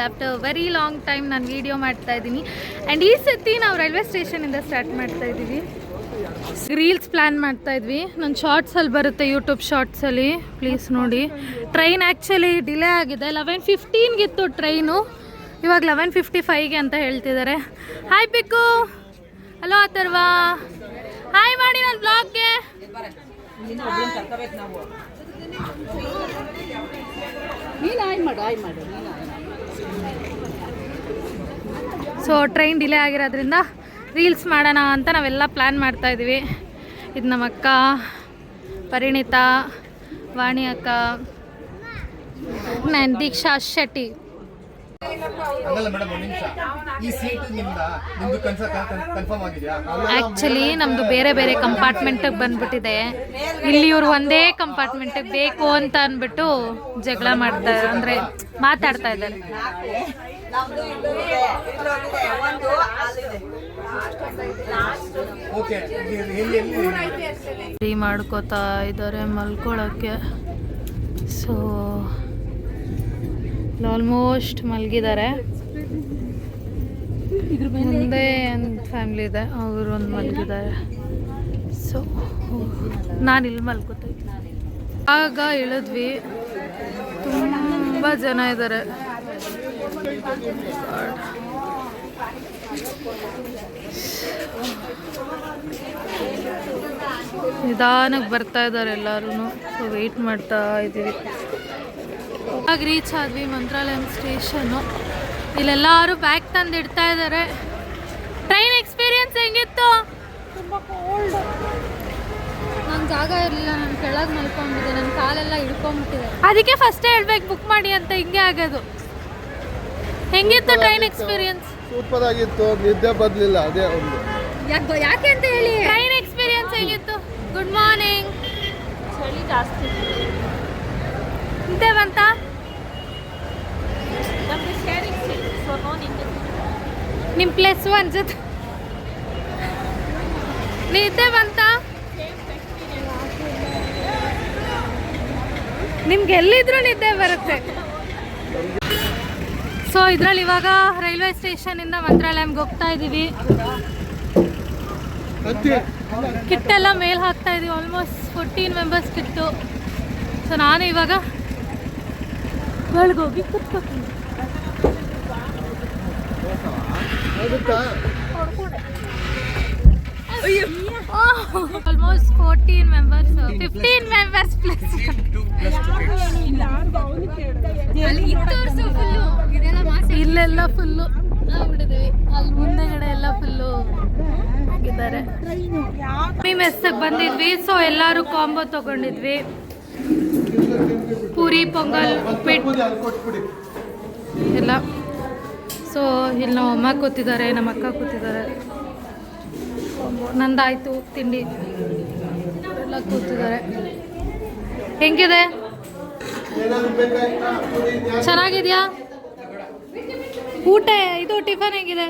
After very long time ನಾನು video ಮಾಡ್ತಾ ಇದ್ದೀನಿ. ಆ್ಯಂಡ್ ಈ ಸತಿ ನಾವು ರೈಲ್ವೆ ಸ್ಟೇಷನಿಂದ ಸ್ಟಾರ್ಟ್ ಮಾಡ್ತಾ ಇದ್ದೀವಿ. ರೀಲ್ಸ್ ಪ್ಲ್ಯಾನ್ ಮಾಡ್ತಾ ಇದ್ವಿ. ನನ್ನ ಶಾರ್ಟ್ಸಲ್ಲಿ ಬರುತ್ತೆ, ಯೂಟ್ಯೂಬ್ ಶಾರ್ಟ್ಸಲ್ಲಿ, ಪ್ಲೀಸ್ ನೋಡಿ. ಟ್ರೈನ್ ಆ್ಯಕ್ಚುಲಿ ಡಿಲೇ ಆಗಿದೆ. 11:15 ಟ್ರೈನು, ಇವಾಗ 11:55 ಅಂತ ಹೇಳ್ತಿದ್ದಾರೆ. ಹಾಯ್ ಪಿಕ್ಕು, ಹಲೋ ಅಥರ್ವಾ, ಹಾಯ್ ಮಾಡಿ ನನ್ನ ಬ್ಲಾಗ್ಗೆ. ಸೊ ಟ್ರೈನ್ ಡಿಲೇ ಆಗಿರೋದ್ರಿಂದ ರೀಲ್ಸ್ ಮಾಡೋಣ ಅಂತ ನಾವೆಲ್ಲ ಪ್ಲ್ಯಾನ್ ಮಾಡ್ತಾಯಿದ್ವಿ. ಇದು ನಮ್ಮ ಅಕ್ಕ ಪರಿಣಿತಾ, ವಾಣಿ ಅಕ್ಕ, ನಾನು ದೀಕ್ಷಾ ಶೆಟ್ಟಿ. ಆ್ಯಕ್ಚುಲಿ ನಮ್ಮದು ಬೇರೆ ಬೇರೆ ಕಂಪಾರ್ಟ್ಮೆಂಟಿಗೆ ಬಂದ್ಬಿಟ್ಟಿದೆ. ಇಲ್ಲಿ ಇವರು ಒಂದೇ ಕಂಪಾರ್ಟ್ಮೆಂಟಿಗೆ ಬೇಕು ಅಂತ ಅಂದ್ಬಿಟ್ಟು ಜಗಳ ಮಾಡ್ತಾರೆ, ಅಂದರೆ ಮಾತಾಡ್ತಾ ಇದ್ದಾರೆ. ಮಾಡ್ಕೋತಾ ಇದ್ದಾರೆ ಮಲ್ಕೊಳ್ಳೋಕ್ಕೆ. ಸೊ ಆಲ್ಮೋಸ್ಟ್ ಮಲಗಿದ್ದಾರೆ. ಮುಂದೆ ಒಂದು ಫ್ಯಾಮಿಲಿ ಇದೆ, ಅವರು ಒಂದು ಮಲಗಿದ್ದಾರೆ. ಸೊ ನಾನು ಇಲ್ಲಿ ಮಲ್ಕೋತಾ ಇದ್ದೀನಿ. ಆಗ ಇಳಿದ್ವಿ, ತುಂಬ ಜನ ಇದ್ದಾರೆ. ನಿಧಾನಕ್ಕೆ ಬರ್ತಾ ಇದ್ದಾರೆ ಎಲ್ಲರೂ. ಸೊ ವೆಯ್ಟ್ ಮಾಡ್ತಾ ಇದ್ದೀವಿ. ಆಗ ರೀಚ್ ಆದ್ವಿ ಮಂತ್ರಾಲಯಂ ಸ್ಟೇಷನ್ನು. ಇಲ್ಲೆಲ್ಲರೂ ಬ್ಯಾಗ್ ತಂದು ಇಡ್ತಾ ಇದ್ದಾರೆ. ಟ್ರೈನ್ ಎಕ್ಸ್ಪೀರಿಯನ್ಸ್ ಹೆಂಗಿತ್ತು? ತುಂಬ ಕೋಲ್ಡ್. ನನ್ನ ಜಾಗ ಇರಲಿಲ್ಲ, ನಾನು ಕೆಳಗೆ ಮಲ್ಕೊಂಡಿದ್ದೆ, ನನ್ನ ಕಾಲೆಲ್ಲ ಹಿಡ್ಕೊಂಬಿಟ್ಟಿದೆ. ಅದಕ್ಕೆ ಫಸ್ಟೇ ಹೇಳ್ಬೇಕು ಬುಕ್ ಮಾಡಿ ಅಂತ. ಹಿಂಗೆ ಆಗೋದು. ಹೆಂಗಿತ್ತು ಟ್ರೈನ್ ಎಕ್ಸ್ಪೀರಿಯನ್ಸ್? ಸೂಪರ್ ಆಗಿತ್ತು, ನಿದ್ದೆ ಬರಲಿಲ್ಲ. ಅದೇ ಒಂದು ಯಾಕೆ ಅಂತ ಹೇಳಿ. ಟ್ರೈನ್ ಎಕ್ಸ್ಪೀರಿಯನ್ಸ್ ಹೆಂಗಿತ್ತು? Good morning. ಚಳಿ ಜಾಸ್ತಿ ನಿದ್ದೆ ಬಂತ? ನಿಮ್ಮ +1 ಜೊತೆ ನಿದ್ದೆ ಬಂತ? ನಿಮ್ಗೆ ಎಲ್ಲಿದ್ರು ನಿದ್ದೆ ಬರುತ್ತೆ. ಸೊ ಇದರಲ್ಲಿ ಇವಾಗ ರೈಲ್ವೆ ಸ್ಟೇಷನಿಂದ ಮಂತ್ರಾಲಯಂಗೆ ಹೋಗ್ತಾ ಇದ್ದೀವಿ. ಕಿಟ್ಟೆಲ್ಲ ಮೇಲೆ ಹಾಕ್ತಾ ಇದ್ದೀವಿ. Almost 14 members Kittu. ಸೊ ನಾನು ಇವಾಗ ಒಳಗೋಗಿ ಕುತ್ಕೋತೀನಿ. Almost 14 members, 15 members plus. ಇಲ್ಲೆಲ್ಲ ಫುಲ್ಲು ಆಗ್ಬಿಟ್ಟಿದ್ದೀವಿ. ಅಲ್ಲಿ ಮುಂದೆಗಡೆ ಎಲ್ಲ ಫುಲ್ಲು ಆಗಿದ್ದಾರೆ. ಮೆಸ್ಸಿಗೆ ಬಂದಿದ್ವಿ. ಸೊ ಎಲ್ಲರೂ ಕಾಂಬೋ ತಗೊಂಡಿದ್ವಿ. ಪೂರಿ, ಪೊಂಗಲ್, ಉಪ್ಪಿಟ್ಟು ಎಲ್ಲ. ಸೊ ಇಲ್ಲಿ ನಮ್ಮ ಅಮ್ಮ ಕೂತಿದ್ದಾರೆ, ನಮ್ಮ ಅಕ್ಕ ಕೂತಿದ್ದಾರೆ. ನಂದಾಯಿತು ತಿಂಡಿ, ಎಲ್ಲ ಕೂತಿದ್ದಾರೆ. ಹೆಂಗಿದೆ? ಚೆನ್ನಾಗಿದೆಯಾ ಊಟ? ಇದು ಟಿಫನ್ ಹೆಂಗಿದೆ?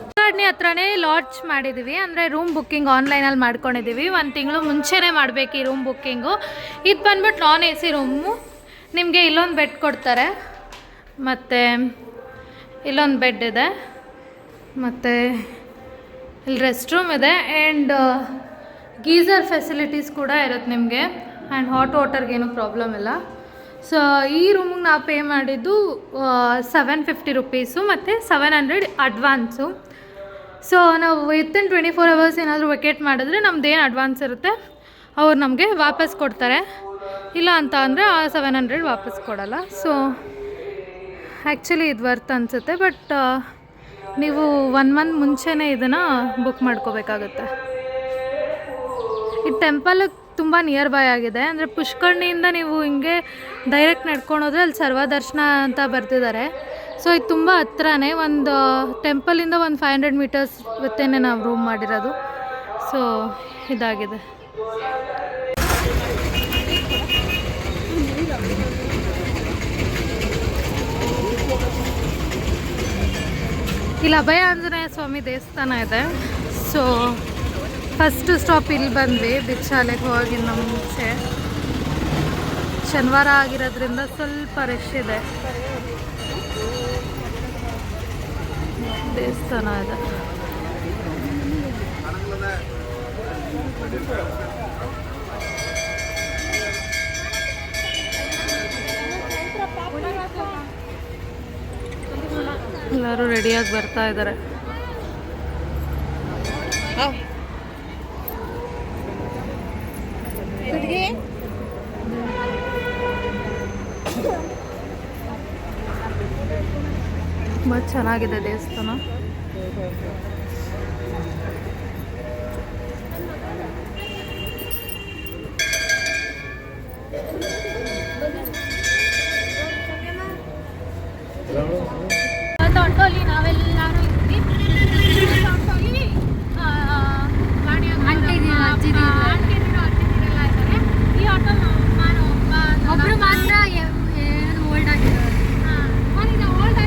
ಉದ್ಘಾಟನೆ ಹತ್ರನೇ ಲಾಡ್ಜ್ ಮಾಡಿದ್ದೀವಿ. ಅಂದರೆ ರೂಮ್ ಬುಕ್ಕಿಂಗ್ ಆನ್ಲೈನಲ್ಲಿ ಮಾಡ್ಕೊಂಡಿದ್ದೀವಿ. 1 ತಿಂಗಳು ಮುಂಚೆನೇ ಮಾಡಬೇಕು ಈ ರೂಮ್ ಬುಕ್ಕಿಂಗು. ಇದು ಬಂದ್ಬಿಟ್ಟು ನಾನ್ AC ರೂಮು. ನಿಮಗೆ ಇಲ್ಲೊಂದು ಬೆಡ್ ಕೊಡ್ತಾರೆ, ಮತ್ತು ಇಲ್ಲೊಂದು ಬೆಡ್ ಇದೆ, ಮತ್ತು ಇಲ್ಲಿ ರೆಸ್ಟ್ ರೂಮ್ ಇದೆ, ಆ್ಯಂಡ್ ಗೀಝರ್ ಫೆಸಿಲಿಟೀಸ್ ಕೂಡ ಇರುತ್ತೆ ನಿಮಗೆ. ಆ್ಯಂಡ್ ಹಾಟ್ ವಾಟರ್ಗೇನು ಪ್ರಾಬ್ಲಮ್ ಇಲ್ಲ. ಸೊ ಈ ರೂಮಿಗೆ ನಾವು ಪೇ ಮಾಡಿದ್ದು 750 ರುಪೀಸು ಮತ್ತು 700 ಅಡ್ವಾನ್ಸು. ಸೊ ನಾವು ವಿತಿನ್ 24 ಅವರ್ಸ್ ಏನಾದರೂ ವೆಕೇಟ್ ಮಾಡಿದ್ರೆ ನಮ್ಮದೇನು ಅಡ್ವಾನ್ಸ್ ಇರುತ್ತೆ ಅವ್ರು ನಮಗೆ ವಾಪಸ್ ಕೊಡ್ತಾರೆ. ಇಲ್ಲ ಅಂತ ಅಂದರೆ ಆ 700 ವಾಪಸ್ ಕೊಡೋಲ್ಲ. ಸೊ ಆ್ಯಕ್ಚುಲಿ ಇದು ವರ್ತ್ ಅನಿಸುತ್ತೆ. ಬಟ್ ನೀವು 1 ಮಂತ್ ಮುಂಚೆನೇ ಇದನ್ನು ಬುಕ್ ಮಾಡ್ಕೋಬೇಕಾಗುತ್ತೆ. ಈ ಟೆಂಪಲ್ಗೆ ತುಂಬ ನಿಯರ್ ಬೈ ಆಗಿದೆ. ಅಂದರೆ ಪುಷ್ಕರ್ಣಿಯಿಂದ ನೀವು ಹಿಂಗೆ ಡೈರೆಕ್ಟ್ ನಡ್ಕೊಂಡು ಹೋದರೆ ಅಲ್ಲಿ ಸರ್ವದರ್ಶನ ಅಂತ ಬರ್ತಿದ್ದಾರೆ. ಸೊ ಇದು ತುಂಬ ಹತ್ರನೇ. ಒಂದು ಟೆಂಪಲಿಂದ ಒಂದು 500 ಮೀಟರ್ಸ್ ಇವತ್ತೇನೆ ನಾವು ರೂಮ್ ಮಾಡಿರೋದು. ಸೊ ಇದಾಗಿದೆ. ಇಲ್ಲಿ ಅಭಯ ಆಂಜನೇಯ ಸ್ವಾಮಿ ದೇವಸ್ಥಾನ ಇದೆ. ಸೊ ಫಸ್ಟ್ ಸ್ಟಾಪ್ ಇಲ್ಲಿ ಬಂದ್ವಿ, ಭಿಕ್ಷಾಲೆಗೆ ಹೋಗಿಲ್ಲ ಮುಂಚೆ. ಶನಿವಾರ ಆಗಿರೋದ್ರಿಂದ ಸ್ವಲ್ಪ ರಶ್ ಇದೆ. ದೇವಸ್ಥಾನ ಇದೆ. ಎಲ್ಲರೂ ರೆಡಿಯಾಗಿ ಬರ್ತಾ ಇದ್ದಾರೆ. ತುಂಬ ಚೆನ್ನಾಗಿದೆ ದೇವಸ್ಥಾನ. ಹೊಂಟೋಲಿ ನಾವೆಲ್ಲರೂ ಇದ್ವಿ. ಹೊಂಟೋಲಿ ಅಜ್ಜಿದಿರೆಲ್ಲ ಇದ್ದಾರೆ. ಈ ಆಟೋ ಒಬ್ಬರು ಮಾತ್ರ ಓಲ್ಡ್ ಆಗಿರೋದು. ಓಲ್ಡ್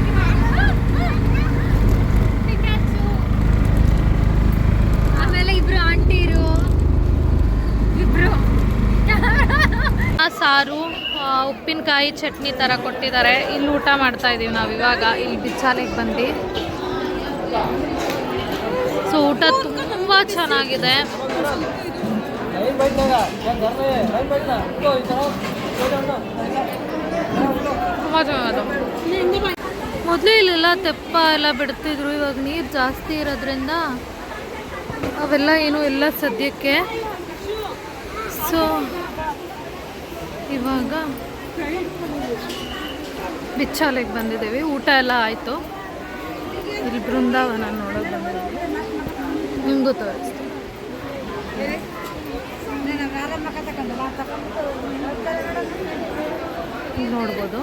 ಆಮೇಲೆ ಇಬ್ರು ಆಂಟಿರು ಇಬ್ರು ಸಾರು ಉಪ್ಪಿನಕಾಯಿ ಚಟ್ನಿ ಥರ ಕೊಟ್ಟಿದ್ದಾರೆ. ಇಲ್ಲಿ ಊಟ ಮಾಡ್ತಾ ಇದ್ದೀವಿ ನಾವು ಇವಾಗ. ಇಲ್ಲಿ ಬಿಚ್ಚಾಲೆಗೆ ಬಂದು ಸೊ ಊಟ ತುಂಬ ಚೆನ್ನಾಗಿದೆ. ತುಂಬ ಚೆನ್ನಾಗಿದೆ. ಮೊದಲು ಇಲ್ಲೆಲ್ಲ ತೆಪ್ಪ ಎಲ್ಲ ಬಿಡ್ತಿದ್ರು. ಇವಾಗ ನೀರು ಜಾಸ್ತಿ ಇರೋದ್ರಿಂದ ಅವೆಲ್ಲ ಏನು ಇಲ್ಲ ಸದ್ಯಕ್ಕೆ. ಸೊ ಇವಾಗ ಬಿಚ್ಚಾಲೆಗೆ ಬಂದಿದ್ದೀವಿ. ಊಟ ಎಲ್ಲ ಆಯಿತು. ಇಲ್ಲಿ ಬೃಂದಾವನ ನೋಡೋಕೆ ಬಂದಿದ್ದೀವಿ. ನಿಮಗೂ ತೋರಿಸ್ತೀನಿ. ಇಲ್ಲಿ ನೋಡ್ಬೋದು.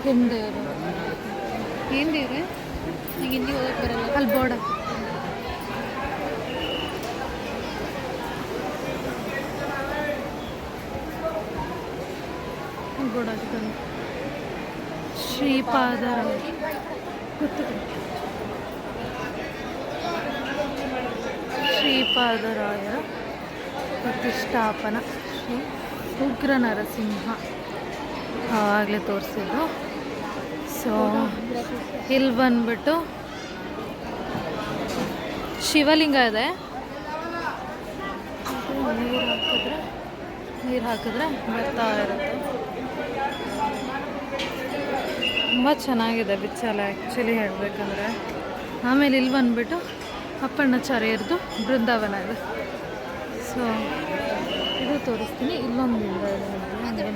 ಹೆಣ್ದೇವರು ಏನು ದೇವ್ರೆ? ನಂಗೆ ಹಿಂದಿ ಓದಕ್ಕೆ ಬರಲ್ಲ. ಅಲ್ಲಿ ಬೋರ್ಡ ಬೋರ್ಡ್ ಹಾಕಿದ್ದಾನೆ. ಶ್ರೀಪಾದರಾಯ ಶ್ರೀಪಾದರಾಯರ ಪ್ರತಿಷ್ಠಾಪನ ಶ್ರೀ ಉಗ್ರ ನರಸಿಂಹ ಆಗಲೇ ತೋರಿಸಿದ್ದು. ಸೊ ಇಲ್ಲಿ ಬಂದ್ಬಿಟ್ಟು ಶಿವಲಿಂಗ ಇದೆ. ನೀರು ಹಾಕಿದ್ರೆ ಬರ್ತಾ ಇರುತ್ತೆ. ತುಂಬ ಚೆನ್ನಾಗಿದೆ ಬಿಚ್ಚಾಲೆ ಆ್ಯಕ್ಚುಲಿ ಹೇಳಬೇಕಂದ್ರೆ. ಆಮೇಲೆ ಇಲ್ಲಿ ಬಂದುಬಿಟ್ಟು ಅಪ್ಪಣ್ಣಾಚಾರ್ಯರದು ಬೃಂದಾವನ ಇದೆ. ಸೊ ಇದು ತೋರಿಸ್ತೀನಿ. ಇಲ್ಲೊಂದು ಲಿಂಗ ಇದೆ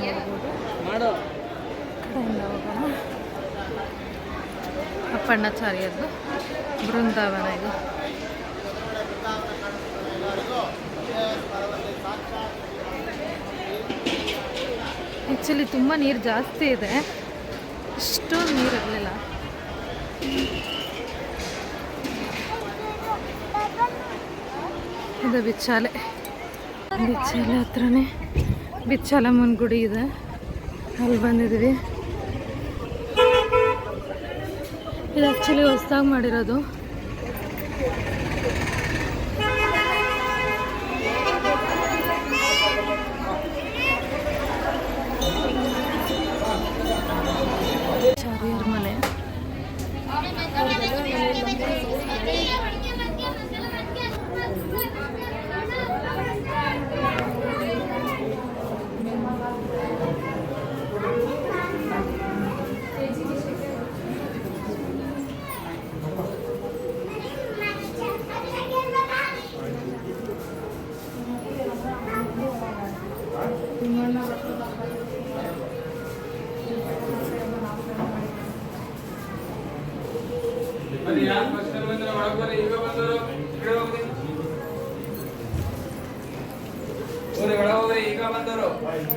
ನೋಡ್ಬೋದು. ಕಡೆಯಿಂದ ಹೋಗೋಣ. ಅಪ್ಪಣ್ಣಾಚಾರ್ಯರದು ಬೃಂದಾವನ ಇದು. ಆ್ಯಕ್ಚುಲಿ ತುಂಬ ನೀರು ಜಾಸ್ತಿ ಇದೆ. ಇಷ್ಟೊಂದು ನೀರು ಇರಲಿಲ್ಲ. ಇದು ಬಿಚ್ಚಾಲೆ ಹತ್ರನೇ ಬಿಚ್ಚಾಲಮ್ಮನ ಗುಡಿ ಇದೆ. ಅಲ್ಲಿ ಬಂದಿದ್ದೀವಿ. ಇದು ಆ್ಯಕ್ಚುಲಿ ಹೊಸದಾಗಿ ಮಾಡಿರೋದು. ಚಾರ್ಯರ ಮನೆ.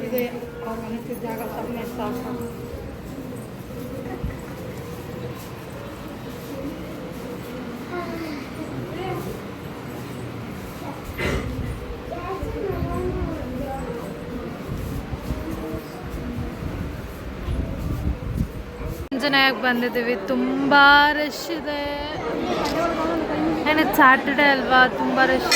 ಇದೆ ಅವ್ರ ಮನಸ್ಸಿನ ಜಾಗ ಸುಮ್ಮನೆ ಸಾಕು. ಆಂಜನೇಯಕ್ಕೆ ಬಂದಿದ್ದೀವಿ. ತುಂಬ ರಶ್ ಇದೆ. ಇನ್ನೇನು ಸ್ಯಾಟರ್ಡೇ ಅಲ್ವಾ, ತುಂಬ ರಶ್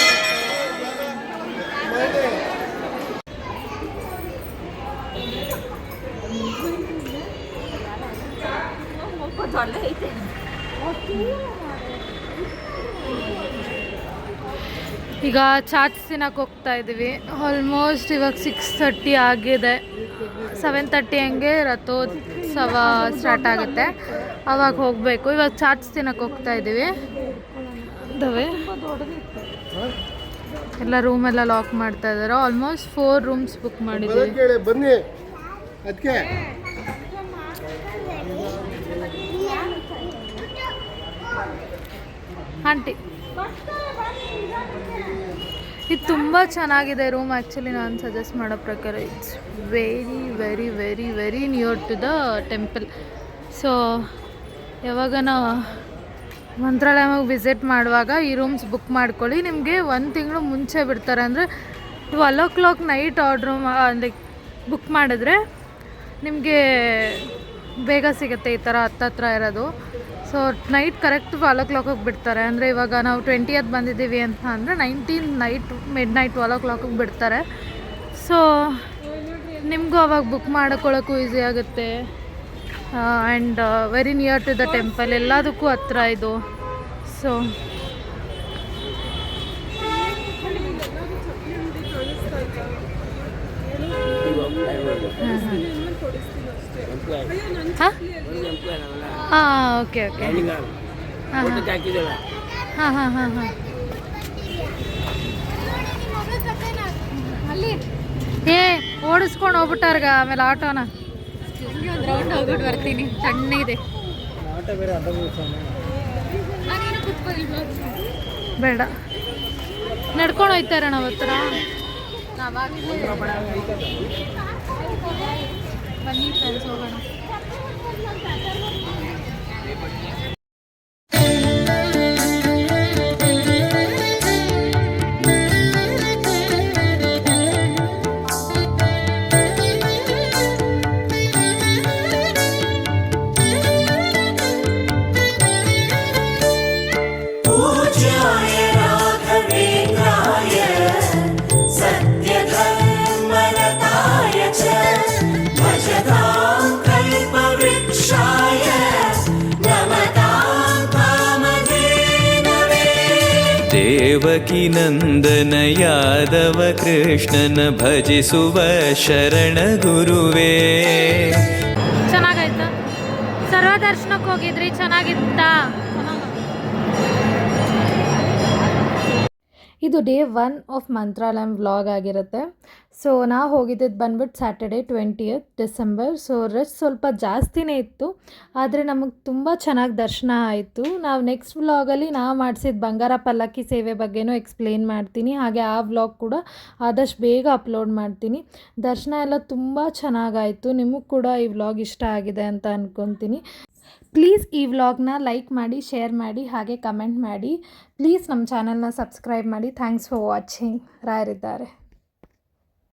ಈಗ ಚಾಟ್ಸ್ ತಿನ್ನಕ್ಕೆ ಹೋಗ್ತಾ ಇದ್ದೀವಿ. ಆಲ್ಮೋಸ್ಟ್ ಇವಾಗ 6:30 ಆಗಿದೆ. 7:30 ಹಂಗೆ ರಥೋತ್ಸವ ಸ್ಟಾರ್ಟ್ ಆಗುತ್ತೆ, ಅವಾಗ ಹೋಗಬೇಕು. ಇವಾಗ ಚಾಟ್ಸ್ ತಿನ್ನಕ್ಕೆ ಹೋಗ್ತಾ ಇದ್ದೀವಿ. ಇದ್ದಾವೆ ಎಲ್ಲ ರೂಮೆಲ್ಲ ಲಾಕ್ ಮಾಡ್ತಾ ಇದ್ದಾರೆ. ಆಲ್ಮೋಸ್ಟ್ 4 ರೂಮ್ಸ್ ಬುಕ್ ಮಾಡಿದ್ದೀವಿ. ಬನ್ನಿ ಅದಕ್ಕೆ ಆಂಟಿ ಇದು ತುಂಬ ಚೆನ್ನಾಗಿದೆ ರೂಮ್. ಆ್ಯಕ್ಚುಲಿ ನಾನು ಸಜೆಸ್ಟ್ ಮಾಡೋ ಪ್ರಕಾರ it's very very very very near to the temple. So ಯಾವಾಗನ ಮಂತ್ರಾಲಯಕ್ಕೆ ವಿಸಿಟ್ ಮಾಡುವಾಗ ಈ ರೂಮ್ಸ್ ಬುಕ್ ಮಾಡ್ಕೊಳ್ಳಿ. ನಿಮಗೆ 1 ತಿಂಗಳು ಮುಂಚೆ ಬಿಡ್ತಾರೆ. ಅಂದರೆ 12 o'clock night order like book ಮಾಡಿದ್ರೆ ನಿಮಗೆ ಬೇಗ ಸಿಗುತ್ತೆ. ಈ ಥರ ಹತ್ತತ್ರ ಇರೋದು. ಸೊ ನೈಟ್ ಕರೆಕ್ಟ್ 12 o'clock ಬಿಡ್ತಾರೆ. ಅಂದರೆ ಇವಾಗ ನಾವು 20th ಬಂದಿದ್ದೀವಿ ಅಂತ ಅಂದರೆ 19 ನೈಟ್ ಮಿಡ್ ನೈಟ್ 12 o'clock ಬಿಡ್ತಾರೆ. ಸೊ ನಿಮಗೂ ಅವಾಗ ಬುಕ್ ಮಾಡ್ಕೊಳ್ಳೋಕ್ಕೂ ಈಸಿ ಆಗುತ್ತೆ. And very near to the temple, ಎಲ್ಲದಕ್ಕೂ ಹತ್ರ ಇದು. ಸೊ ಹಾಂ ಓಕೆ ಓಕೆ ಹಾಂ ಹಾಂ ಹಾಂ ಹಾಂ ಹಾಂ ಏ ಓಡಿಸ್ಕೊಂಡು ಹೋಗ್ಬಿಟ್ಟಾರ್ಗ. ಆಮೇಲೆ ಆಟೋನ ಒಂದು ರೌಂಡ್ ಹೋಗ್ಬಿಟ್ಟು ಬರ್ತೀನಿ. ಸಣ್ಣಗಿದೆ ಬೇಡ, ನಡ್ಕೊಂಡು ಹೋಯ್ತಾರೆ ನಾವು ಹತ್ರ. ಬನ್ನಿ ಫ್ರೆಂಡ್ಸ್ ಹೋಗೋಣ. ದೇವಕಿ ನಂದನ ಯಾದವ ಕೃಷ್ಣನ ಭಜಿಸುವ ಶರಣ ಗುರುವೇ. ಚೆನ್ನಾಗಾಯ್ತಾ? ಸರ್ವದರ್ಶನಕ್ಕೆ ಹೋಗಿದ್ರಿ, ಚೆನ್ನಾಗಿತ್ತಾ? ಇದು ಡೇ 1 ಆಫ್ ಮಂತ್ರಾಲಯಂ ವ್ಲಾಗ್ ಆಗಿರುತ್ತೆ. ಸೊ ನಾವು ಹೋಗಿದ್ದು ಬಂದ್ಬಿಟ್ಟು Saturday 20th December. So rush ಸ್ವಲ್ಪ ಜಾಸ್ತಿನೇ ಇತ್ತು, ಆದರೆ ನಮಗೆ ತುಂಬ ಚೆನ್ನಾಗಿ ದರ್ಶನ ಆಯಿತು. ನಾವು ನೆಕ್ಸ್ಟ್ ವ್ಲಾಗಲ್ಲಿ ನಾವು ಮಾಡಿಸಿದ ಬಂಗಾರ ಪಲ್ಲಕ್ಕಿ ಸೇವೆ ಬಗ್ಗೆನೂ ಎಕ್ಸ್ಪ್ಲೇನ್ ಮಾಡ್ತೀನಿ. ಹಾಗೆ ಆ ವ್ಲಾಗ್ ಕೂಡ ಆದಷ್ಟು ಬೇಗ ಅಪ್ಲೋಡ್ ಮಾಡ್ತೀನಿ. ದರ್ಶನ ಎಲ್ಲ ತುಂಬ ಚೆನ್ನಾಗಾಯಿತು. ನಿಮಗೆ ಕೂಡ ಈ ವ್ಲಾಗ್ ಇಷ್ಟ ಆಗಿದೆ ಅಂತ ಅಂದ್ಕೊತೀನಿ. ಪ್ಲೀಸ್ ಈ ವ್ಲಾಗ್ನ ಲೈಕ್ ಮಾಡಿ, ಶೇರ್ ಮಾಡಿ, ಹಾಗೆ ಕಮೆಂಟ್ ಮಾಡಿ. ಪ್ಲೀಸ್ ನಮ್ಮ ಚಾನಲ್ನ ಸಬ್ಸ್ಕ್ರೈಬ್ ಮಾಡಿ. Thanks for watching. ರಾಯರಿದ್ದಾರೆ.